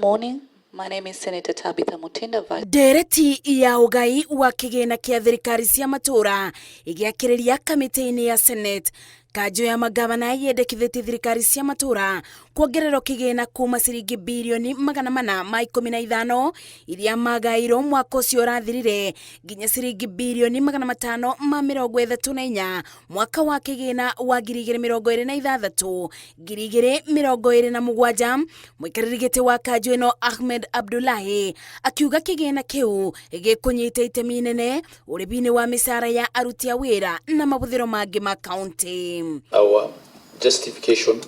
morning. My name is Senator Tabitha Mutinda. Ndereti ya ugai wa kigina kia thirikari cia matũũra igiakĩrĩria kamĩtĩ-inĩ ya Senate kanjũ ya magavana yendekithĩtie thirikari cia matũũra kuongererwo kĩgĩna kuma ciringi bilioni 415 iria magairwo mwaka ũcio ũrathirire nginya ciringi bilioni 534 mwaka wa kĩgĩna wa 2026 2027. Mũikarĩri gĩtĩ wa kanjũ ĩno Ahmed Abdullahi akiuga kĩgĩna kĩu gĩkũnyita itemi inene ũrĩmi-inĩ wa mĩcara ya aruti a wĩra na mahũthĩro mangĩ ma kaunti. Our justification,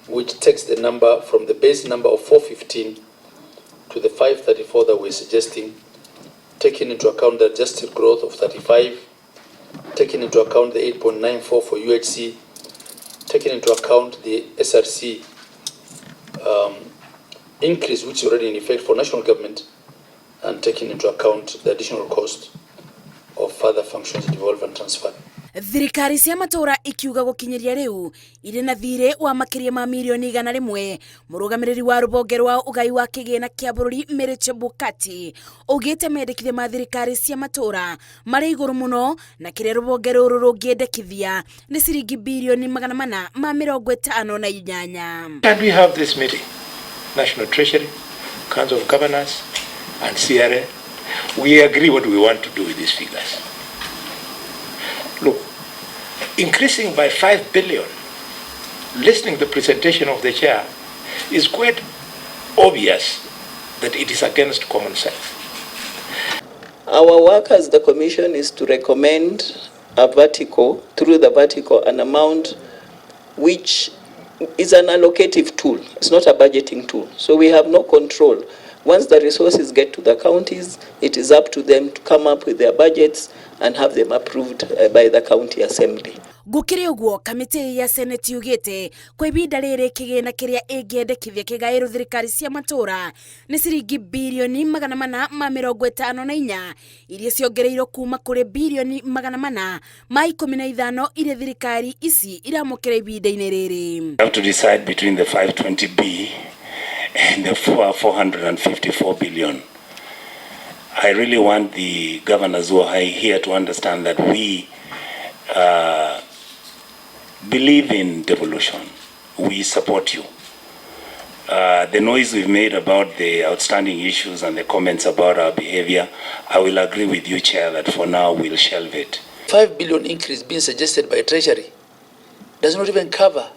which takes the number from the base number of 415 to the 534 that we're suggesting, taking into account the adjusted growth of 35, taking into account the 8.94 for UHC, taking into account the SRC increase, which is already in effect for national government, and taking into account the additional cost of further functions devolve and transfer. Thrikari cia matũũra ikiuga gũkinyĩria rĩu irĩ na thirĩ wa makĩria ma milioni 100. Mũrũgamĩrĩri wa rũhonge rwa ũgai wa kĩgĩna kĩa bũrũri Mĩrĩche Bukati augĩte mendekithia ma thirikari cia matũũra marĩ igũrũ mũno na kĩrĩa rũhonge rũrũ rũngĩendekithia nĩ ciringi bilioni 458. Can we have this meeting? National Treasury, Council of Governors and CRA, we agree what we want to do with these figures. Look, increasing by 5 billion, listening to the presentation of the chair, is quite obvious that it is against common sense. Our work as the Commission is to recommend through the vertical, an amount which is an allocative tool. It's not a budgeting tool. So we have no control. Once the resources get to the counties, it is up to them to come up with their budgets and have them approved by the county assembly. Gũkĩrĩ ũguo kamĩtĩ ya Senate yugĩte kwa ihinda rĩrĩ kĩgĩna kĩrĩa ĩngĩendekithia kĩgaĩrwo thirikari cia matũũra nĩ ciringi bilioni 454 iria ciongereirwo kuma kũrĩ bilioni 415 iria thirikari ici iramũkĩra ihinda-inĩ rĩrĩ. We have to decide between the 520B and the 454 billion. I really want the governors who are here to understand that we believe in devolution. We support you. The noise we've made about the outstanding issues and the comments about our behavior, I will agree with you, Chair, that for now we'll shelve it. 5 billion increase being suggested by Treasury does not even cover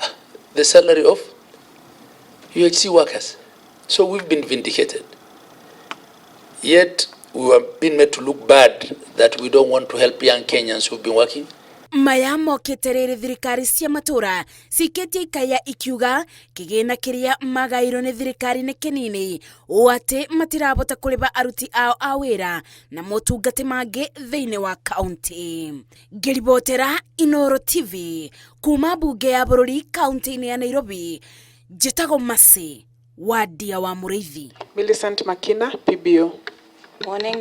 the salary of UHC workers. So we've been vindicated. Yet we have been made to look bad that we don't want to help young Kenyans who've been working. Maya mokĩte rĩrĩ thirikari cia matũũra cikĩtie ikaya ikiuga kĩgĩna kĩrĩa magairwo nĩ thirikari nĩ kĩnini ũũ atĩ matirahota kũrĩha aruti ao a wĩra na motungati mangĩ thĩinĩ wa kaunti. Ngĩribotera Inooro TV kuma mbunge ya bũrũri kaunti-inĩ ya Nairobi, njĩtagwo Mercy Wadia wa Mũrĩithi. Millicent Makina, PBO. Morning.